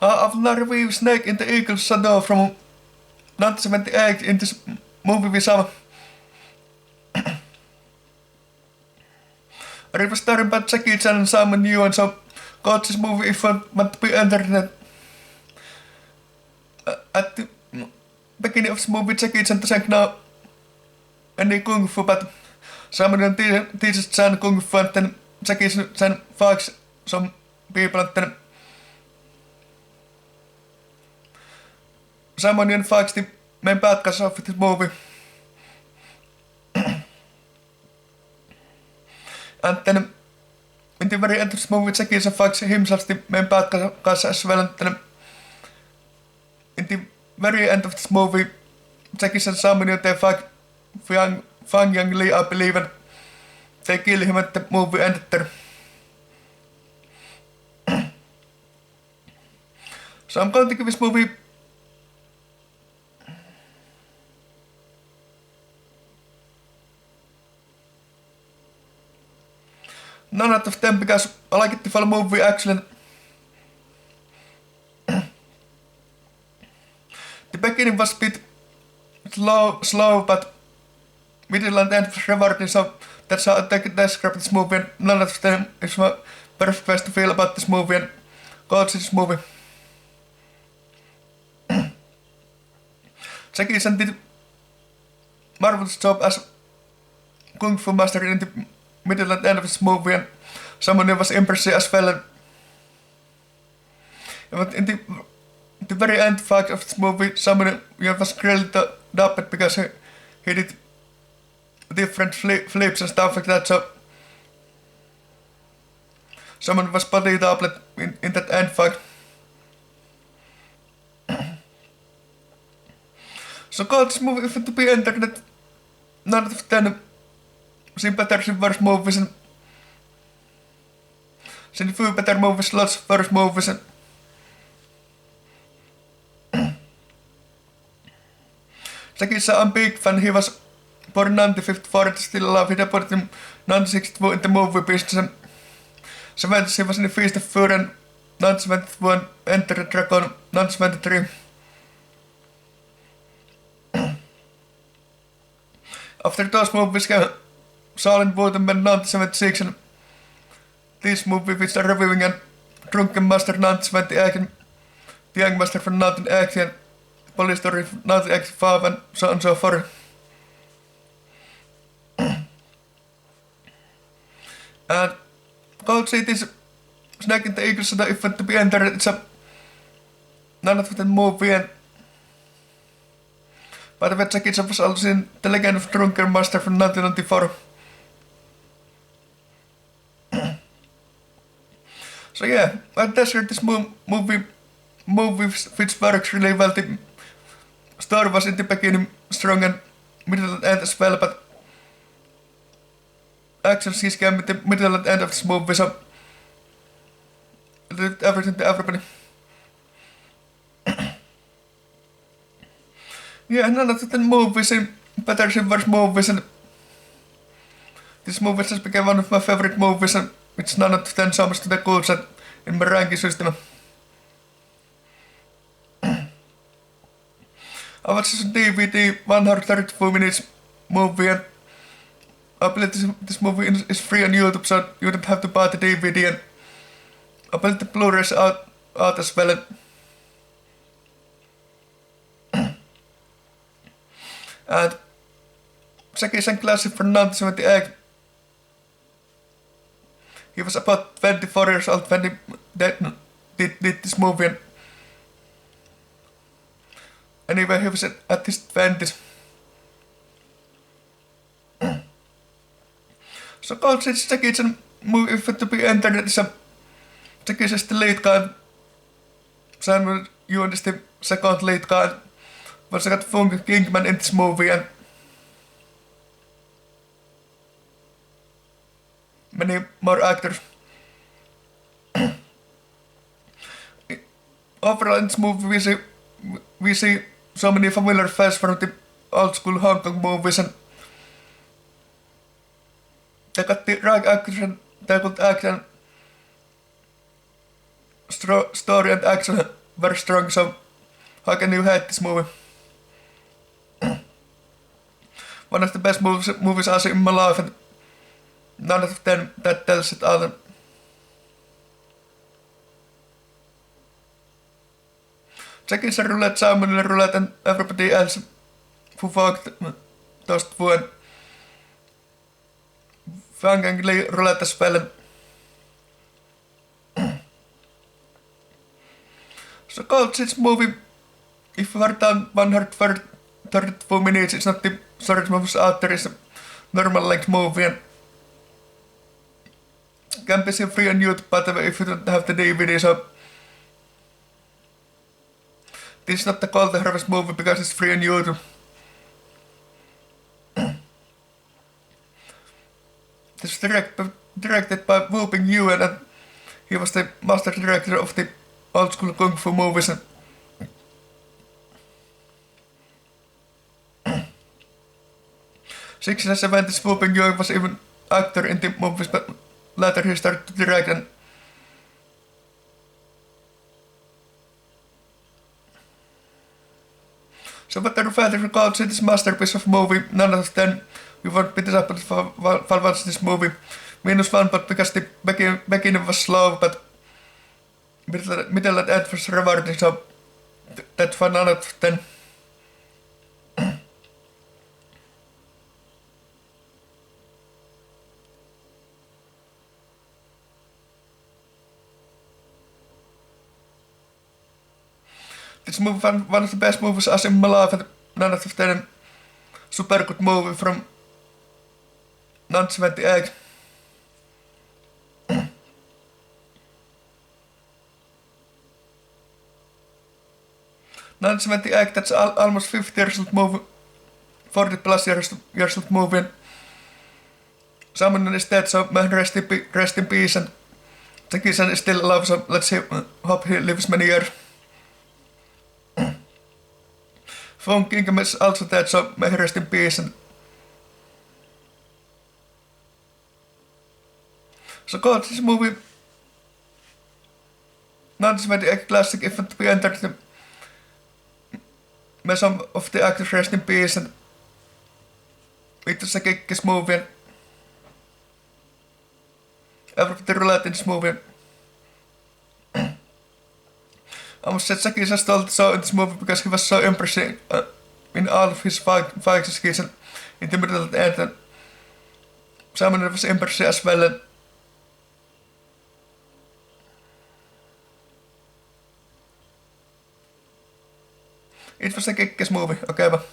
I've not reviewed Snake in the Eagle Shadow from 1978 in this movie with some. I was talking about Jackie Chan and Simon Yuen, so got this movie if I want to be entered. At the beginning of this movie, Jackie Chan doesn't know any kung fu, but Simon Yuen teaches Chan kung fu, and then Jackie Chan fucks some people, and then Simon Yuen fucks the main bad guys of this movie. And then in the very end of this movie, Jackie Chan fucks himself the main bad guys as well, and then in the very end of this movie, Jackie Chan Simon Yuen, they fuck Fung, Jang-Lee, I believe, and they kill him at the movie ended there. So I'm going to give this movie none out of 10 because I like it the full movie actually. The beginning was a bit slow, but middle and end was rewarding, so that's how I describe this movie, and none out of 10 is my perfect way to feel about this movie and go to this movie. Jackie Chan did marvelous job as kung fu master in the middle and end of this movie, and someone who was impressive as well. But in the very end fact of this movie, someone who was grilled up because he did different flips and stuff like that, so someone was body doubled in that end fact. So called this movie if it to be entered that none of 10 seen better than worse movies, and seen few better movies, lots of worse movies, and Jackie Chan, I'm big fan. He was born in 1954 and still alive. He debuted in 1962 in the movie business, and 70s he was in the Feast of Fury, and 1971 Enter the Dragon, 1973. After those movies came Silent Waterman 1976, and this movie which are reviewing, and Drunken Master 1978, and The Young Master from 1980, and Police Story from 1985, and so on and so forth. And go see this Snake in the Eagle Shadow if it to be entered. It's a none of the movie, and by the way, Jackie Chan was also in The Legend of Drunken Master from 1994. So yeah, I described this movie which works really well. The story was in the beginning strong and middle and end as well, but action scenes came in the middle and end of this movie, so I did everything to everybody. Yeah, none of the movies in better than worse movies, and this movie just became one of my favorite movies, and it's none of 10 so much to the cool set in my ranking system. I watched this DVD 134 minutes movie, and I believe this movie is free on YouTube, so you don't have to buy the DVD, and I believe the Blu-rays out as well. And Jackie Chan classic from 1978. He was about 24 years old when he did this movie. And anyway, he was at his 20s. So called this Jackie Chan movie if it to be entered. It's a Jackie Chan is the lead guy. Simon Yuen is the second lead guy. Was got Fung, Ging-Man in this movie, and many more actors. Overall in this movie we see so many familiar faces from the old school Hong Kong movies, and they got the right actors, and they could act, and story and action very strong, so how can you hate this movie? One of the best movies I've seen in my life, and none of them that tells it all. Checking the roulette, Simon roulette, and everybody else who walked those Yuen, Fung and Lee roulette as well. So called this movie, if you are done 134 minutes, it's not the shortest movie out there, it's a normal length movie. And can be seen free on YouTube, but if you don't have the DVD, so this is not the called the Harvest movie because it's free on YouTube. This is directed by Yuen, and he was the master director of the old school kung fu movies. And '60s and '70s, Yuen was even actor in the movies, but later he started to direct. And so whatever father calls it this masterpiece of movie, none of them we won't be disappointed for watching this movie. -1, but because the beginning was slow, but middle and end was rewarding, so that's 1 out of 10. This movie one of the best movies I've seen in my life, and none of them super good movie from 1978. That's almost 50 years old movie, 40 plus years old movie. And someone is dead, so may rest in peace. And Jackie-chan is still alive, so let's see, hope he lives many years. Fung Ging-Man is also dead, so may he rest in peace. And so called this movie 1978 classic, if not be entered the may some of the actors rest in peace, and it was a kick-ass movie. And everybody related in this movie. I must say Jackie-chan stole so in this movie because he was so impressive in all of his fight skills, and in the middle of the end, and Simon was impressive as well. And it was a kick-ass movie, okay, but